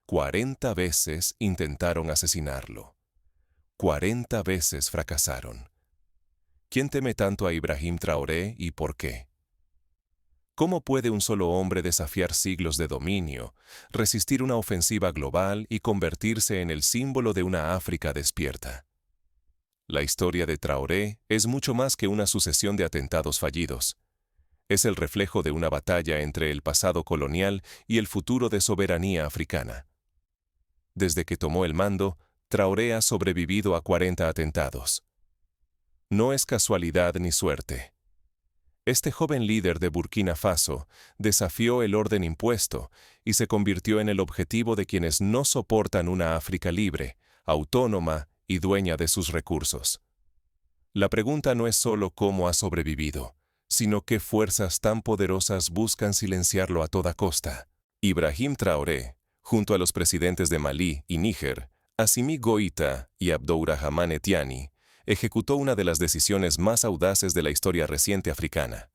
40 veces intentaron asesinarlo. 40 veces fracasaron. ¿Quién teme tanto a Ibrahim Traoré y por qué? ¿Cómo puede un solo hombre desafiar siglos de dominio, resistir una ofensiva global y convertirse en el símbolo de una África despierta? La historia de Traoré es mucho más que una sucesión de atentados fallidos. Es el reflejo de una batalla entre el pasado colonial y el futuro de soberanía africana. Desde que tomó el mando, Traoré ha sobrevivido a 40 atentados. No es casualidad ni suerte. Este joven líder de Burkina Faso desafió el orden impuesto y se convirtió en el objetivo de quienes no soportan una África libre, autónoma y dueña de sus recursos. La pregunta no es solo cómo ha sobrevivido, sino qué fuerzas tan poderosas buscan silenciarlo a toda costa. Ibrahim Traoré, junto a los presidentes de Malí y Níger, Assimi Goïta y Abdourahmane Tiani, ejecutó una de las decisiones más audaces de la historia reciente africana.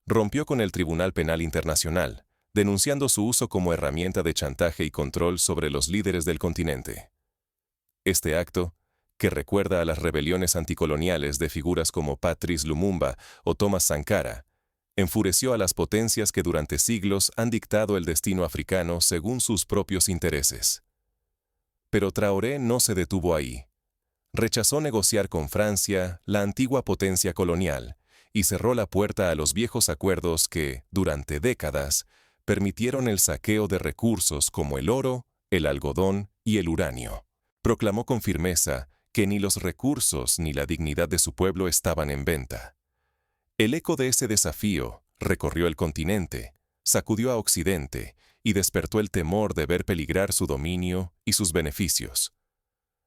Rompió con el Tribunal Penal Internacional, denunciando su uso como herramienta de chantaje y control sobre los líderes del continente. Este acto, que recuerda a las rebeliones anticoloniales de figuras como Patrice Lumumba o Thomas Sankara, enfureció a las potencias que durante siglos han dictado el destino africano según sus propios intereses. Pero Traoré no se detuvo ahí. Rechazó negociar con Francia, la antigua potencia colonial, y cerró la puerta a los viejos acuerdos que, durante décadas, permitieron el saqueo de recursos como el oro, el algodón y el uranio. Proclamó con firmeza que ni los recursos ni la dignidad de su pueblo estaban en venta. El eco de ese desafío recorrió el continente, sacudió a Occidente y despertó el temor de ver peligrar su dominio y sus beneficios.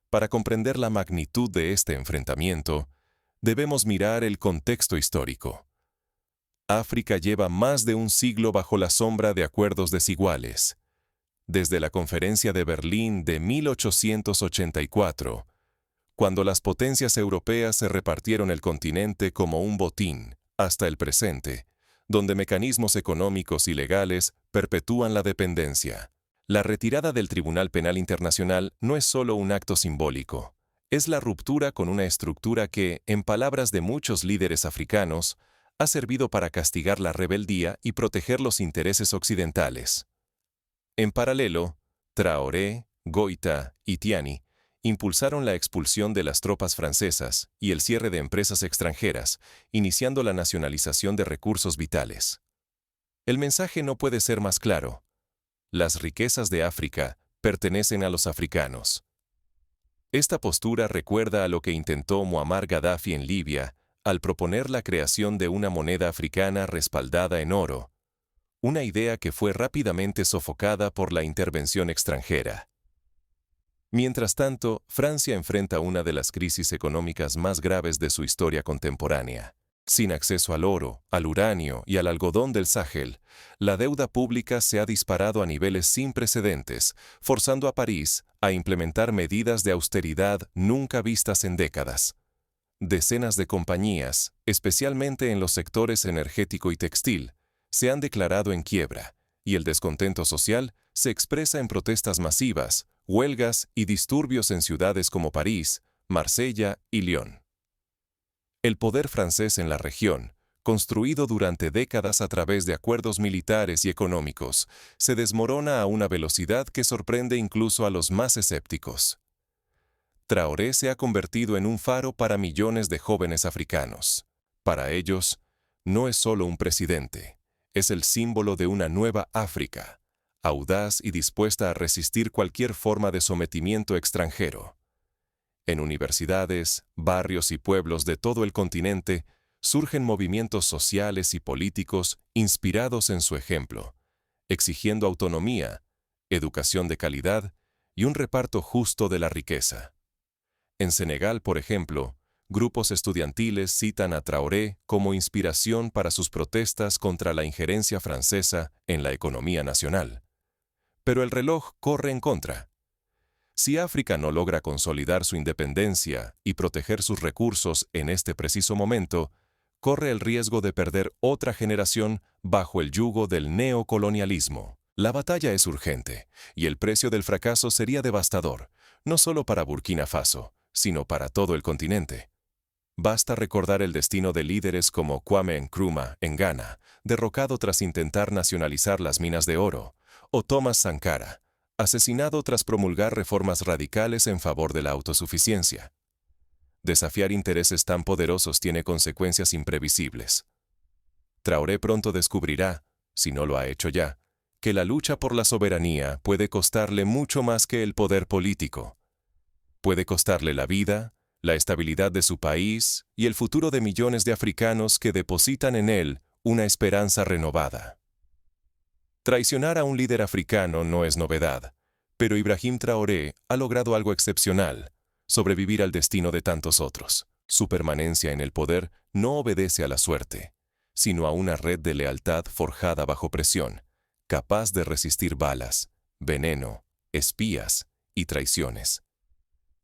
Para comprender la magnitud de este enfrentamiento, debemos mirar el contexto histórico. África lleva más de un siglo bajo la sombra de acuerdos desiguales. Desde la Conferencia de Berlín de 1884, cuando las potencias europeas se repartieron el continente como un botín, hasta el presente, donde mecanismos económicos y legales perpetúan la dependencia. La retirada del Tribunal Penal Internacional no es solo un acto simbólico, es la ruptura con una estructura que, en palabras de muchos líderes africanos, ha servido para castigar la rebeldía y proteger los intereses occidentales. En paralelo, Traoré, Goïta y Tiani impulsaron la expulsión de las tropas francesas y el cierre de empresas extranjeras, iniciando la nacionalización de recursos vitales. El mensaje no puede ser más claro. Las riquezas de África pertenecen a los africanos. Esta postura recuerda a lo que intentó Muammar Gaddafi en Libia al proponer la creación de una moneda africana respaldada en oro, una idea que fue rápidamente sofocada por la intervención extranjera. Mientras tanto, Francia enfrenta una de las crisis económicas más graves de su historia contemporánea. Sin acceso al oro, al uranio y al algodón del Sahel, la deuda pública se ha disparado a niveles sin precedentes, forzando a París a implementar medidas de austeridad nunca vistas en décadas. Decenas de compañías, especialmente en los sectores energético y textil, se han declarado en quiebra, y el descontento social se expresa en protestas masivas, huelgas y disturbios en ciudades como París, Marsella y Lyon. El poder francés en la región, construido durante décadas a través de acuerdos militares y económicos, se desmorona a una velocidad que sorprende incluso a los más escépticos. Traoré se ha convertido en un faro para millones de jóvenes africanos. Para ellos, no es solo un presidente, es el símbolo de una nueva África, audaz y dispuesta a resistir cualquier forma de sometimiento extranjero. En universidades, barrios y pueblos de todo el continente surgen movimientos sociales y políticos inspirados en su ejemplo, exigiendo autonomía, educación de calidad y un reparto justo de la riqueza. En Senegal, por ejemplo, grupos estudiantiles citan a Traoré como inspiración para sus protestas contra la injerencia francesa en la economía nacional. Pero el reloj corre en contra. Si África no logra consolidar su independencia y proteger sus recursos en este preciso momento, corre el riesgo de perder otra generación bajo el yugo del neocolonialismo. La batalla es urgente, y el precio del fracaso sería devastador, no solo para Burkina Faso, sino para todo el continente. Basta recordar el destino de líderes como Kwame Nkrumah en Ghana, derrocado tras intentar nacionalizar las minas de oro, o Thomas Sankara, asesinado tras promulgar reformas radicales en favor de la autosuficiencia. Desafiar intereses tan poderosos tiene consecuencias imprevisibles. Traoré pronto descubrirá, si no lo ha hecho ya, que la lucha por la soberanía puede costarle mucho más que el poder político. Puede costarle la vida, la estabilidad de su país y el futuro de millones de africanos que depositan en él una esperanza renovada. Traicionar a un líder africano no es novedad, pero Ibrahim Traoré ha logrado algo excepcional: sobrevivir al destino de tantos otros. Su permanencia en el poder no obedece a la suerte, sino a una red de lealtad forjada bajo presión, capaz de resistir balas, veneno, espías y traiciones.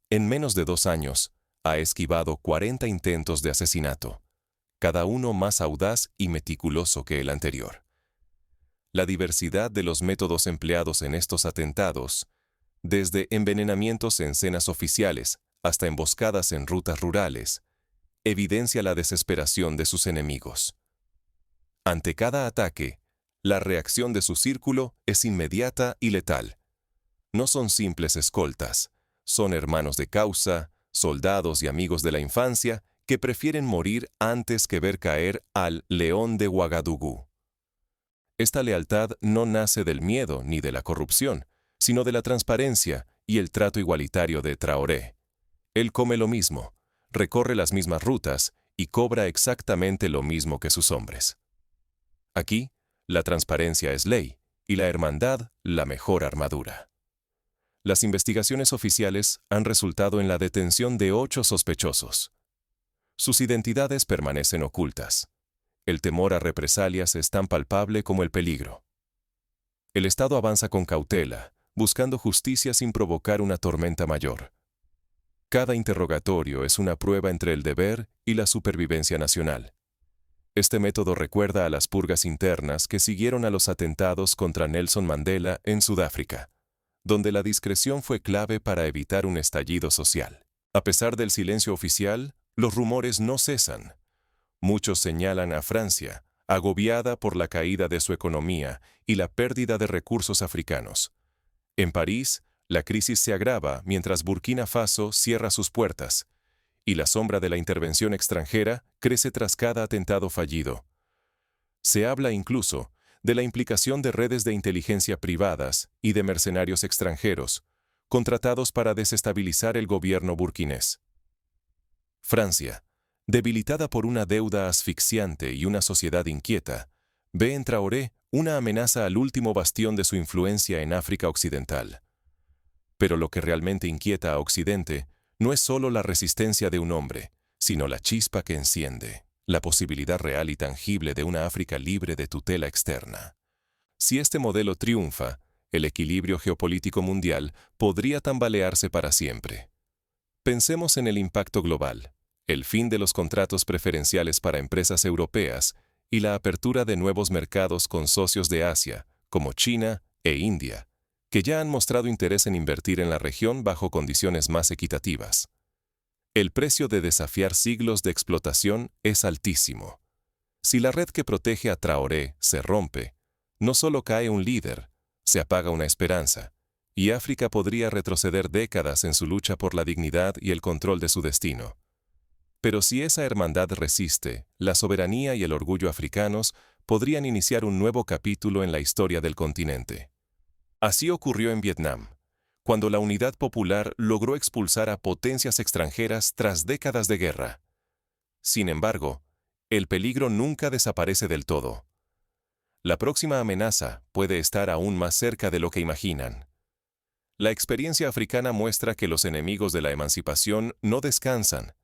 En menos de 2 años, ha esquivado 40 intentos de asesinato, cada uno más audaz y meticuloso que el anterior. La diversidad de los métodos empleados en estos atentados, desde envenenamientos en cenas oficiales hasta emboscadas en rutas rurales, evidencia la desesperación de sus enemigos. Ante cada ataque, la reacción de su círculo es inmediata y letal. No son simples escoltas, son hermanos de causa, soldados y amigos de la infancia que prefieren morir antes que ver caer al León de Ouagadougou. Esta lealtad no nace del miedo ni de la corrupción, sino de la transparencia y el trato igualitario de Traoré. Él come lo mismo, recorre las mismas rutas y cobra exactamente lo mismo que sus hombres. Aquí, la transparencia es ley y la hermandad la mejor armadura. Las investigaciones oficiales han resultado en la detención de 8 sospechosos. Sus identidades permanecen ocultas. El temor a represalias es tan palpable como el peligro. El Estado avanza con cautela, buscando justicia sin provocar una tormenta mayor. Cada interrogatorio es una prueba entre el deber y la supervivencia nacional. Este método recuerda a las purgas internas que siguieron a los atentados contra Nelson Mandela en Sudáfrica, donde la discreción fue clave para evitar un estallido social. A pesar del silencio oficial, los rumores no cesan. Muchos señalan a Francia, agobiada por la caída de su economía y la pérdida de recursos africanos. En París, la crisis se agrava mientras Burkina Faso cierra sus puertas, y la sombra de la intervención extranjera crece tras cada atentado fallido. Se habla incluso de la implicación de redes de inteligencia privadas y de mercenarios extranjeros, contratados para desestabilizar el gobierno burkinés. Francia, debilitada por una deuda asfixiante y una sociedad inquieta, ve en Traoré una amenaza al último bastión de su influencia en África Occidental. Pero lo que realmente inquieta a Occidente no es solo la resistencia de un hombre, sino la chispa que enciende, la posibilidad real y tangible de una África libre de tutela externa. Si este modelo triunfa, el equilibrio geopolítico mundial podría tambalearse para siempre. Pensemos en el impacto global, el fin de los contratos preferenciales para empresas europeas y la apertura de nuevos mercados con socios de Asia, como China e India, que ya han mostrado interés en invertir en la región bajo condiciones más equitativas. El precio de desafiar siglos de explotación es altísimo. Si la red que protege a Traoré se rompe, no solo cae un líder, se apaga una esperanza, y África podría retroceder décadas en su lucha por la dignidad y el control de su destino. Pero si esa hermandad resiste, la soberanía y el orgullo africanos podrían iniciar un nuevo capítulo en la historia del continente. Así ocurrió en Vietnam, cuando la unidad popular logró expulsar a potencias extranjeras tras décadas de guerra. Sin embargo, el peligro nunca desaparece del todo. La próxima amenaza puede estar aún más cerca de lo que imaginan. La experiencia africana muestra que los enemigos de la emancipación no descansan.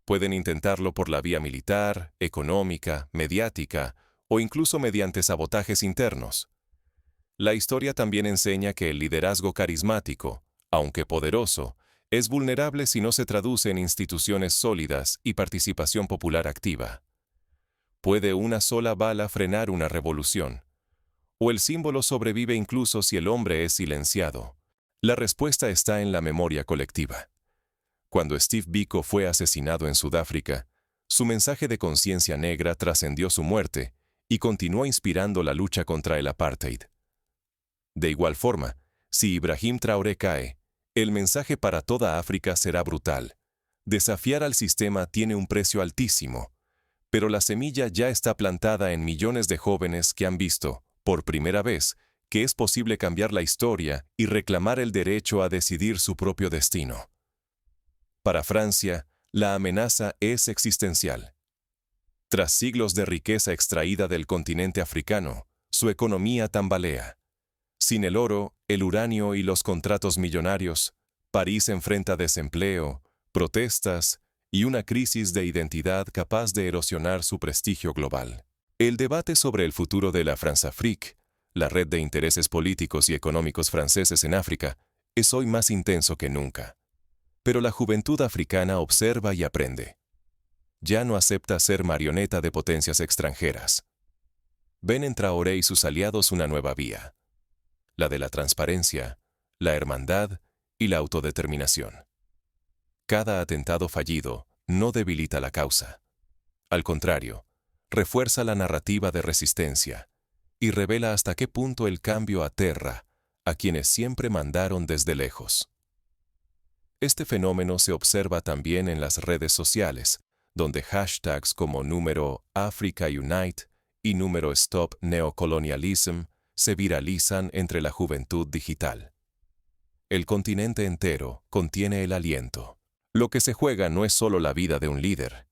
Pueden intentarlo por la vía militar, económica, mediática o incluso mediante sabotajes internos. La historia también enseña que el liderazgo carismático, aunque poderoso, es vulnerable si no se traduce en instituciones sólidas y participación popular activa. Puede una sola bala frenar una revolución. ¿O el símbolo sobrevive incluso si el hombre es silenciado? La respuesta está en la memoria colectiva. Cuando Steve Biko fue asesinado en Sudáfrica, su mensaje de conciencia negra trascendió su muerte y continuó inspirando la lucha contra el apartheid. De igual forma, si Ibrahim Traoré cae, el mensaje para toda África será brutal. Desafiar al sistema tiene un precio altísimo, pero la semilla ya está plantada en millones de jóvenes que han visto, por primera vez, que es posible cambiar la historia y reclamar el derecho a decidir su propio destino. Para Francia, la amenaza es existencial. Tras siglos de riqueza extraída del continente africano, su economía tambalea. Sin el oro, el uranio y los contratos millonarios, París enfrenta desempleo, protestas y una crisis de identidad capaz de erosionar su prestigio global. El debate sobre el futuro de la Françafrique, la red de intereses políticos y económicos franceses en África, es hoy más intenso que nunca. Pero la juventud africana observa y aprende. Ya no acepta ser marioneta de potencias extranjeras. Ven en Traoré y sus aliados una nueva vía, la de la transparencia, la hermandad y la autodeterminación. Cada atentado fallido no debilita la causa. Al contrario, refuerza la narrativa de resistencia y revela hasta qué punto el cambio aterra a quienes siempre mandaron desde lejos. Este fenómeno se observa también en las redes sociales, donde hashtags como #AfricaUnite y #StopNeocolonialism se viralizan entre la juventud digital. El continente entero contiene el aliento. Lo que se juega no es solo la vida de un líder,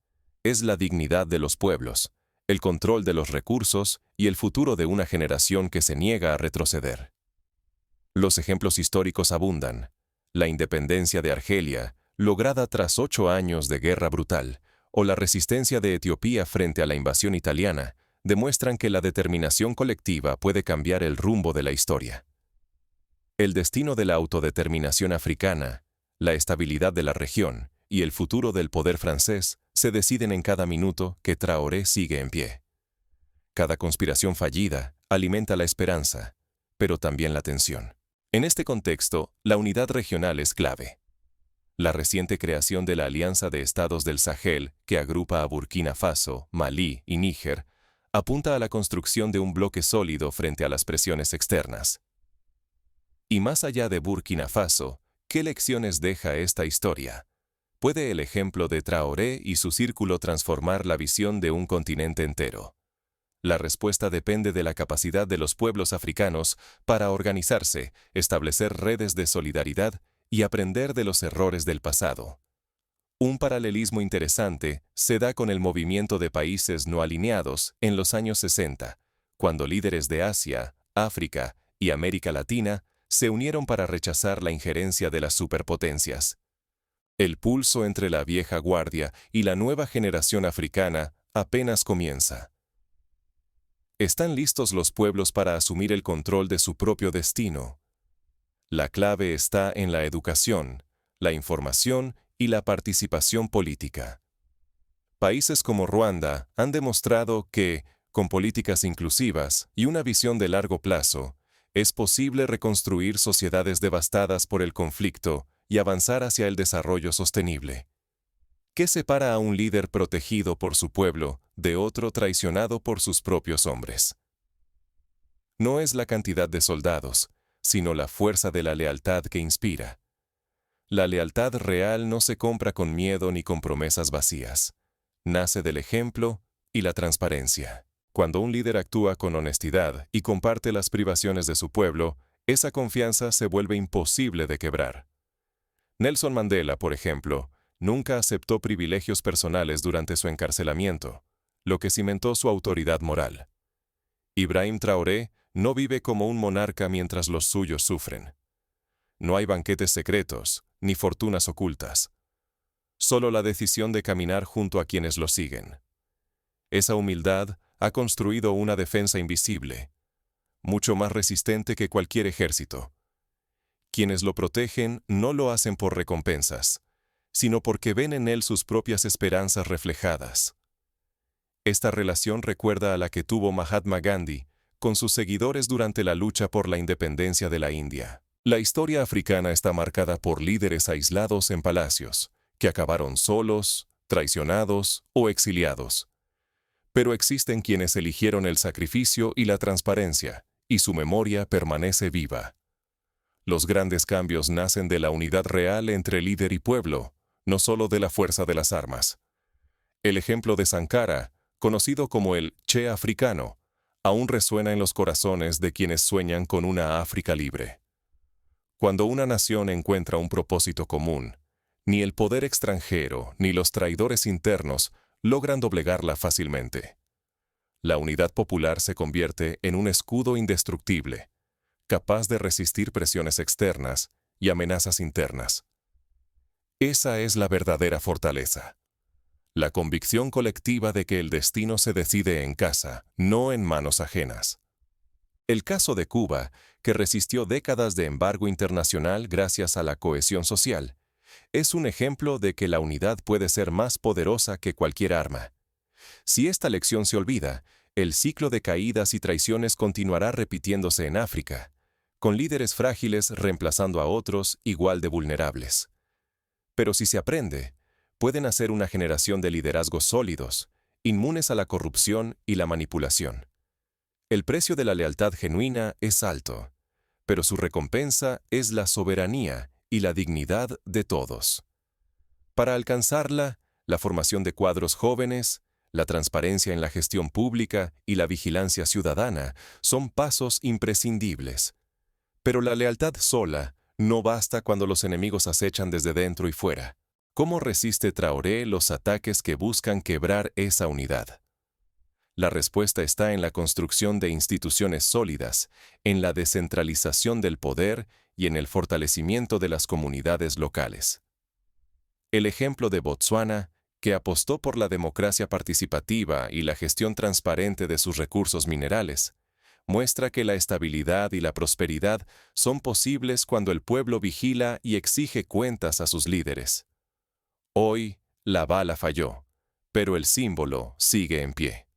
es la dignidad de los pueblos, el control de los recursos y el futuro de una generación que se niega a retroceder. Los ejemplos históricos abundan. La independencia de Argelia, lograda tras 8 años de guerra brutal, o la resistencia de Etiopía frente a la invasión italiana, demuestran que la determinación colectiva puede cambiar el rumbo de la historia. El destino de la autodeterminación africana, la estabilidad de la región y el futuro del poder francés se deciden en cada minuto que Traoré sigue en pie. Cada conspiración fallida alimenta la esperanza, pero también la tensión. En este contexto, la unidad regional es clave. La reciente creación de la Alianza de Estados del Sahel, que agrupa a Burkina Faso, Malí y Níger, apunta a la construcción de un bloque sólido frente a las presiones externas. Y más allá de Burkina Faso, ¿qué lecciones deja esta historia? ¿Puede el ejemplo de Traoré y su círculo transformar la visión de un continente entero? La respuesta depende de la capacidad de los pueblos africanos para organizarse, establecer redes de solidaridad y aprender de los errores del pasado. Un paralelismo interesante se da con el movimiento de países no alineados en los años 60, cuando líderes de Asia, África y América Latina se unieron para rechazar la injerencia de las superpotencias. El pulso entre la vieja guardia y la nueva generación africana apenas comienza. ¿Están listos los pueblos para asumir el control de su propio destino? La clave está en la educación, la información y la participación política. Países como Ruanda han demostrado que, con políticas inclusivas y una visión de largo plazo, es posible reconstruir sociedades devastadas por el conflicto y avanzar hacia el desarrollo sostenible. ¿Qué separa a un líder protegido por su pueblo de otro traicionado por sus propios hombres? No es la cantidad de soldados, sino la fuerza de la lealtad que inspira. La lealtad real no se compra con miedo ni con promesas vacías. Nace del ejemplo y la transparencia. Cuando un líder actúa con honestidad y comparte las privaciones de su pueblo, esa confianza se vuelve imposible de quebrar. Nelson Mandela, por ejemplo, nunca aceptó privilegios personales durante su encarcelamiento, lo que cimentó su autoridad moral. Ibrahim Traoré no vive como un monarca mientras los suyos sufren. No hay banquetes secretos, ni fortunas ocultas. Solo la decisión de caminar junto a quienes lo siguen. Esa humildad ha construido una defensa invisible, mucho más resistente que cualquier ejército. Quienes lo protegen no lo hacen por recompensas, sino porque ven en él sus propias esperanzas reflejadas. Esta relación recuerda a la que tuvo Mahatma Gandhi con sus seguidores durante la lucha por la independencia de la India. La historia africana está marcada por líderes aislados en palacios, que acabaron solos, traicionados o exiliados. Pero existen quienes eligieron el sacrificio y la transparencia, y su memoria permanece viva. Los grandes cambios nacen de la unidad real entre líder y pueblo, no solo de la fuerza de las armas. El ejemplo de Sankara, conocido como el Che africano, aún resuena en los corazones de quienes sueñan con una África libre. Cuando una nación encuentra un propósito común, ni el poder extranjero ni los traidores internos logran doblegarla fácilmente. La unidad popular se convierte en un escudo indestructible, capaz de resistir presiones externas y amenazas internas. Esa es la verdadera fortaleza. La convicción colectiva de que el destino se decide en casa, no en manos ajenas. El caso de Cuba, que resistió décadas de embargo internacional gracias a la cohesión social, es un ejemplo de que la unidad puede ser más poderosa que cualquier arma. Si esta lección se olvida, el ciclo de caídas y traiciones continuará repitiéndose en África, con líderes frágiles reemplazando a otros igual de vulnerables. Pero si se aprende, puede nacer una generación de liderazgos sólidos, inmunes a la corrupción y la manipulación. El precio de la lealtad genuina es alto, pero su recompensa es la soberanía y la dignidad de todos. Para alcanzarla, la formación de cuadros jóvenes, la transparencia en la gestión pública y la vigilancia ciudadana son pasos imprescindibles. Pero la lealtad sola no basta cuando los enemigos acechan desde dentro y fuera. ¿Cómo resiste Traoré los ataques que buscan quebrar esa unidad? La respuesta está en la construcción de instituciones sólidas, en la descentralización del poder y en el fortalecimiento de las comunidades locales. El ejemplo de Botsuana, que apostó por la democracia participativa y la gestión transparente de sus recursos minerales, muestra que la estabilidad y la prosperidad son posibles cuando el pueblo vigila y exige cuentas a sus líderes. Hoy, la bala falló, pero el símbolo sigue en pie.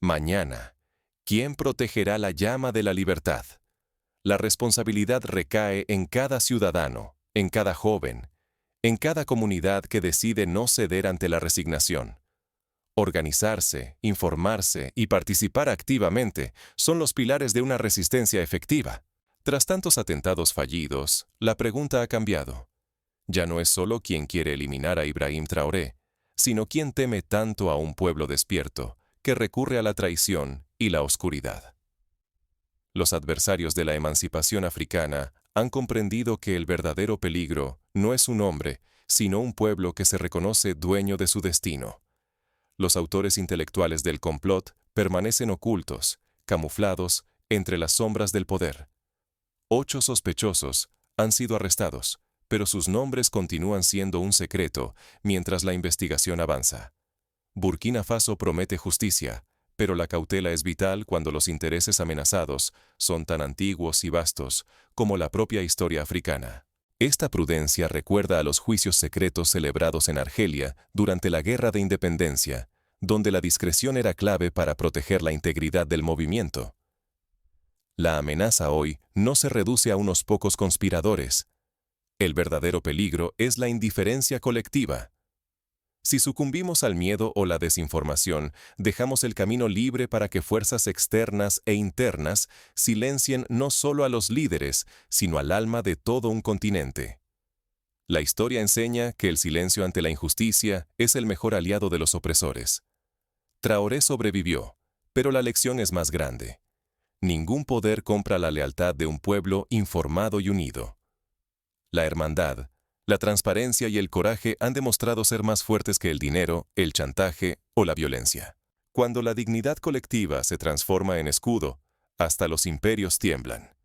Mañana, ¿quién protegerá la llama de la libertad? La responsabilidad recae en cada ciudadano, en cada joven, en cada comunidad que decide no ceder ante la resignación. Organizarse, informarse y participar activamente son los pilares de una resistencia efectiva. Tras tantos atentados fallidos, la pregunta ha cambiado. Ya no es solo quién quiere eliminar a Ibrahim Traoré, sino quién teme tanto a un pueblo despierto que recurre a la traición y la oscuridad. Los adversarios de la emancipación africana han comprendido que el verdadero peligro no es un hombre, sino un pueblo que se reconoce dueño de su destino. Los autores intelectuales del complot permanecen ocultos, camuflados entre las sombras del poder. 8 sospechosos han sido arrestados, pero sus nombres continúan siendo un secreto mientras la investigación avanza. Burkina Faso promete justicia, pero la cautela es vital cuando los intereses amenazados son tan antiguos y vastos como la propia historia africana. Esta prudencia recuerda a los juicios secretos celebrados en Argelia durante la Guerra de Independencia, donde la discreción era clave para proteger la integridad del movimiento. La amenaza hoy no se reduce a unos pocos conspiradores. El verdadero peligro es la indiferencia colectiva. Si sucumbimos al miedo o la desinformación, dejamos el camino libre para que fuerzas externas e internas silencien no solo a los líderes, sino al alma de todo un continente. La historia enseña que el silencio ante la injusticia es el mejor aliado de los opresores. Traoré sobrevivió, pero la lección es más grande. Ningún poder compra la lealtad de un pueblo informado y unido. La hermandad, la transparencia y el coraje han demostrado ser más fuertes que el dinero, el chantaje o la violencia. Cuando la dignidad colectiva se transforma en escudo, hasta los imperios tiemblan.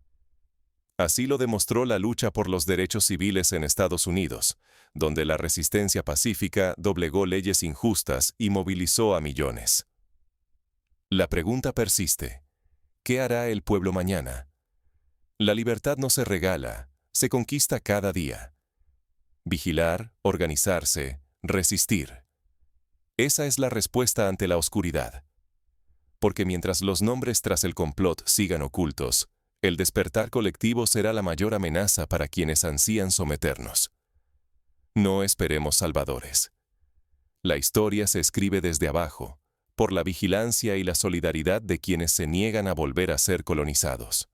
Así lo demostró la lucha por los derechos civiles en Estados Unidos, donde la resistencia pacífica doblegó leyes injustas y movilizó a millones. La pregunta persiste: ¿qué hará el pueblo mañana? La libertad no se regala, se conquista cada día. Vigilar, organizarse, resistir. Esa es la respuesta ante la oscuridad. porque mientras los nombres tras el complot sigan ocultos, el despertar colectivo será la mayor amenaza para quienes ansían someternos. No esperemos salvadores. La historia se escribe desde abajo, por la vigilancia y la solidaridad de quienes se niegan a volver a ser colonizados.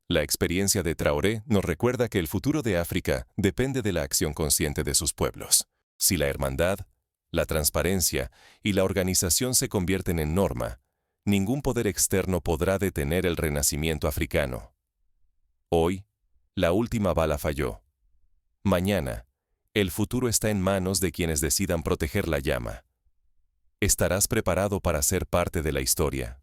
La experiencia de Traoré nos recuerda que el futuro de África depende de la acción consciente de sus pueblos. Si la hermandad, la transparencia y la organización se convierten en norma, ningún poder externo podrá detener el renacimiento africano. Hoy, la última bala falló. Mañana, el futuro está en manos de quienes decidan proteger la llama. ¿Estarás preparado para ser parte de la historia?